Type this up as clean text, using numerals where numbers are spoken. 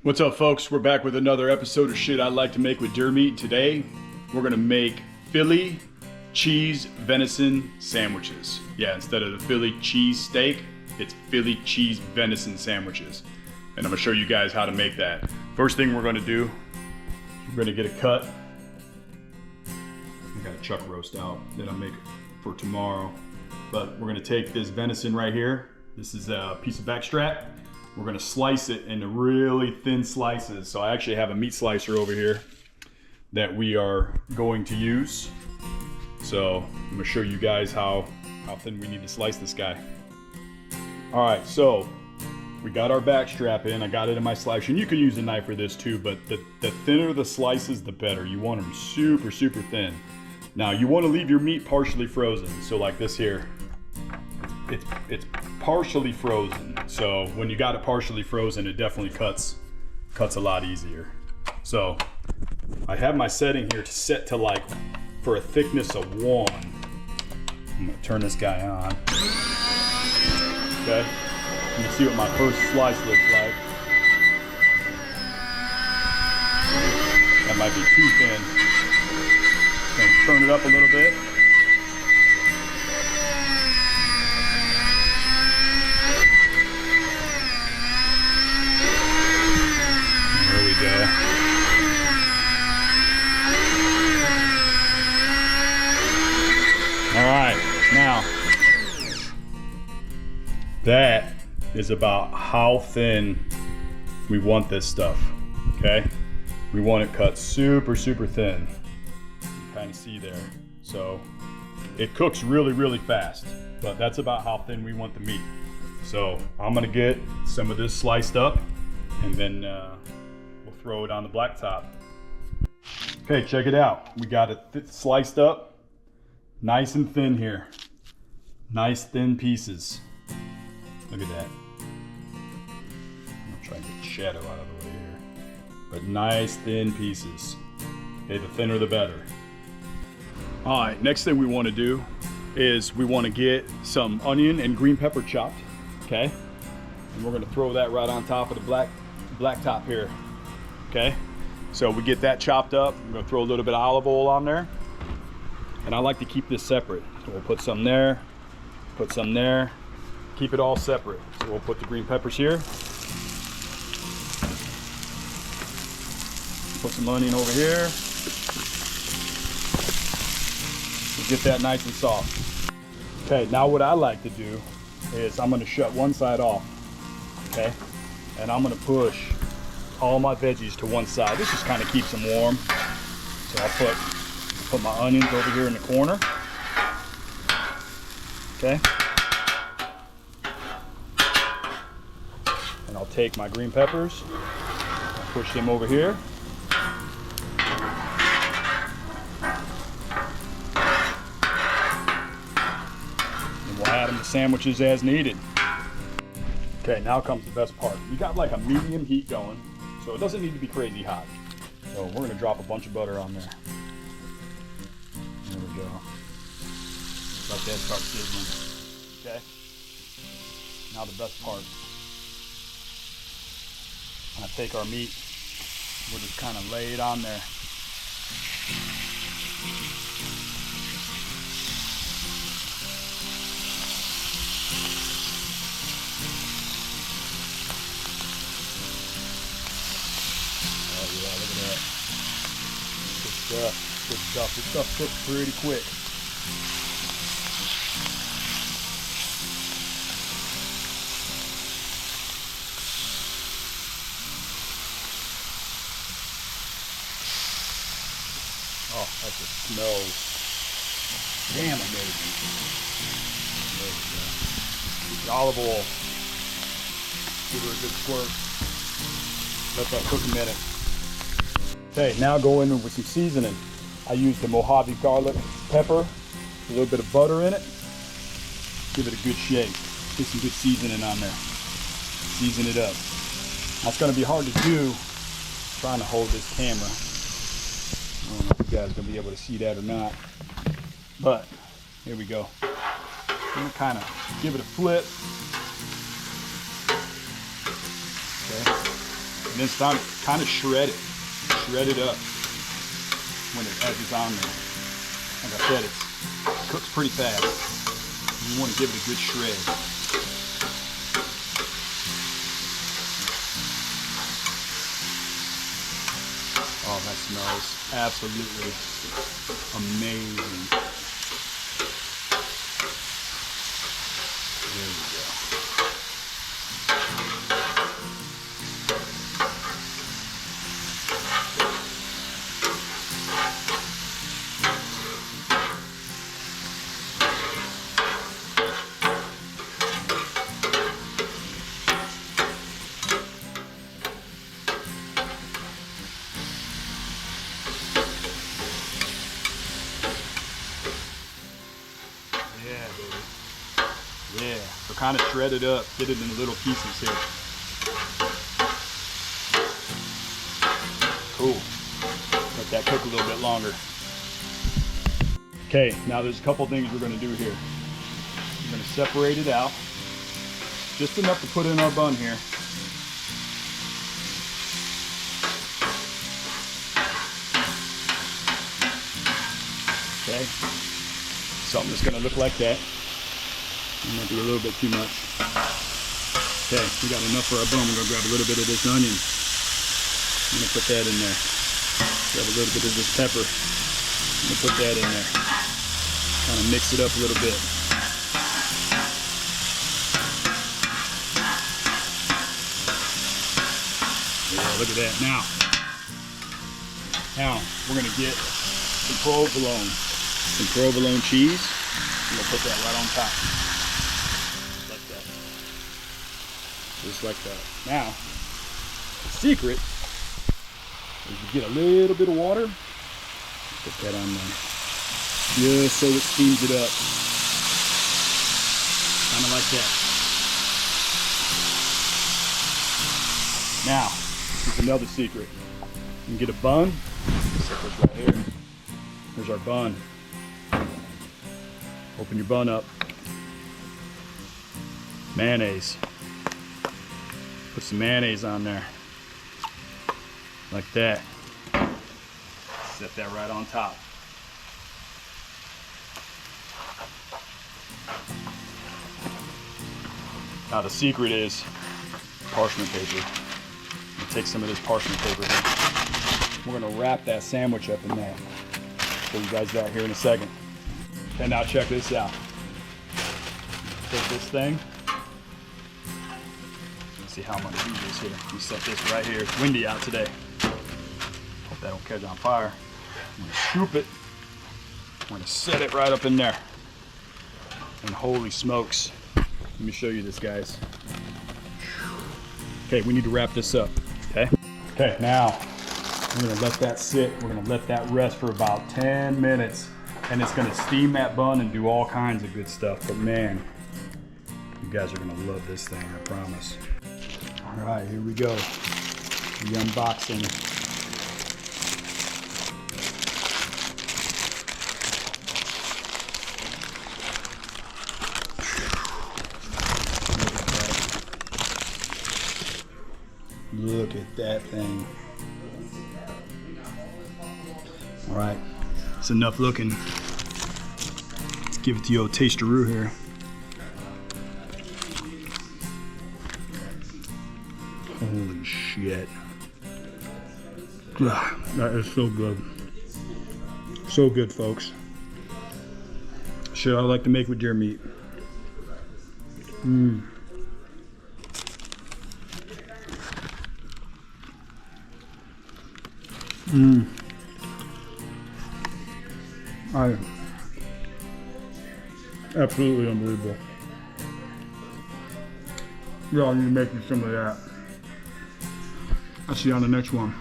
What's up, folks? We're back with another episode of Shit I Like to Make with Deer Meat. Today, we're gonna make Philly cheese venison sandwiches. Yeah, instead of the Philly cheese steak, it's Philly cheese venison sandwiches. And I'm gonna show you guys how to make that. First thing we're gonna do, we're gonna get a cut. I got a chuck roast out that I'll make for tomorrow. But we're gonna take this venison right here. This is a piece of backstrap. We're gonna slice it into really thin slices. So I actually have a meat slicer over here that we are going to use. So I'm gonna show you guys how thin we need to slice this guy. All right, so we got our back strap in. I got it in my slicer. And you can use a knife for this too, but the thinner the slices, the better. You want them super, super thin. Now you wanna leave your meat partially frozen. So like this here, it's partially frozen. So when you got it partially frozen, it definitely cuts a lot easier. So I have my setting here to set to like for a thickness of 1. I'm gonna turn this guy on. Okay, you can see what my first slice looks like. That might be too thin. Gonna turn it up a little bit. There we go. All right, now that is about how thin we want this stuff, okay? We want it cut super, super thin. You can kind of see there. So it cooks really, really fast, but that's about how thin we want the meat. So I'm gonna get some of this sliced up and then we'll throw it on the blacktop. Okay, check it out. We got it sliced up, nice and thin here. Nice thin pieces. Look at that. I'm gonna try and get the shadow out of the way here. But nice thin pieces. Okay, the thinner the better. All right, next thing we want to do is we want to get some onion and green pepper chopped, okay? And we're gonna throw that right on top of the blacktop here, okay? So we get that chopped up. I'm gonna throw a little bit of olive oil on there. And I like to keep this separate. So we'll put some there, put some there, keep it all separate. So we'll put the green peppers here. Put some onion over here. We'll get that nice and soft. Okay, now what I like to do is I'm gonna shut one side off, okay? And I'm gonna push all my veggies to one side. This just kind of keeps them warm. So I'll put my onions over here in the corner, okay? And I'll take my green peppers, I'll push them over here. And we'll add them to sandwiches as needed. Okay, now comes the best part. You got like a medium heat going, so it doesn't need to be crazy hot. So we're gonna drop a bunch of butter on there. There we go. Let that start sizzling. Okay. Now the best part. I'm gonna take our meat. We'll just kind of lay it on there. Oh yeah, look at that. Good stuff. Good stuff. This stuff cooks pretty quick. Oh, that just smells damn amazing. There we go. Use the olive oil. Give her a good squirt. Let that cook a minute. Okay, now go in with some seasoning. I used the Mojave garlic pepper, a little bit of butter in it. Give it a good shake. Get some good seasoning on there. Season it up. Now it's gonna be hard to do trying to hold this camera. I don't know if you guys are gonna be able to see that or not, but here we go. I'm gonna kind of give it a flip. Okay. then it's time to kind of shred it up when as it's on there. Like I said, it cooks pretty fast. You want to give it a good shred. Oh, that smells absolutely amazing. There we go. Yeah, baby. Yeah, so kind of shred it up, get it in little pieces here. Cool. Let that cook a little bit longer. Okay, now there's a couple things we're going to do here. We're going to separate it out, just enough to put in our bun here. Okay, something that's going to look like that. It might be a little bit too much. Okay, we got enough for our bun. We're going to grab a little bit of this onion. I'm going to put that in there. Grab a little bit of this pepper. I'm going to put that in there. Kind of mix it up a little bit. Yeah, look at that. Now we're going to get some provolone. Some provolone cheese. I'm going to put that right on top. Like that. Just like that. Now, the secret is you get a little bit of water. Put that on there. Just so it steams it up. Kind of like that. Now, here's another secret. You can get a bun. Set this right here. Here's our bun. Open your bun up. Mayonnaise. Put some mayonnaise on there. Like that. Set that right on top. Now the secret is parchment paper. Take some of this parchment paper here. We're gonna wrap that sandwich up in there. Show you guys that here in a second. Okay, now check this out. Take this thing. Let's see how I'm gonna do this here. We set this right here. It's windy out today. Hope that don't catch on fire. I'm gonna scoop it. I'm gonna set it right up in there. And holy smokes. Let me show you this, guys. Okay, we need to wrap this up, okay? Okay, now we're gonna let that sit. We're gonna let that rest for about 10 minutes. And it's gonna steam that bun and do all kinds of good stuff. But man, you guys are gonna love this thing, I promise. All right, here we go. The unboxing. Look at that thing. All right, it's enough looking. Let's give it to you a tasteroo here. Holy shit. Ugh, that is so good. So good, folks. Shit I like to make with deer meat. Mmm. Mmm. Absolutely unbelievable. Y'all need to make me some of that. I'll see you on the next one.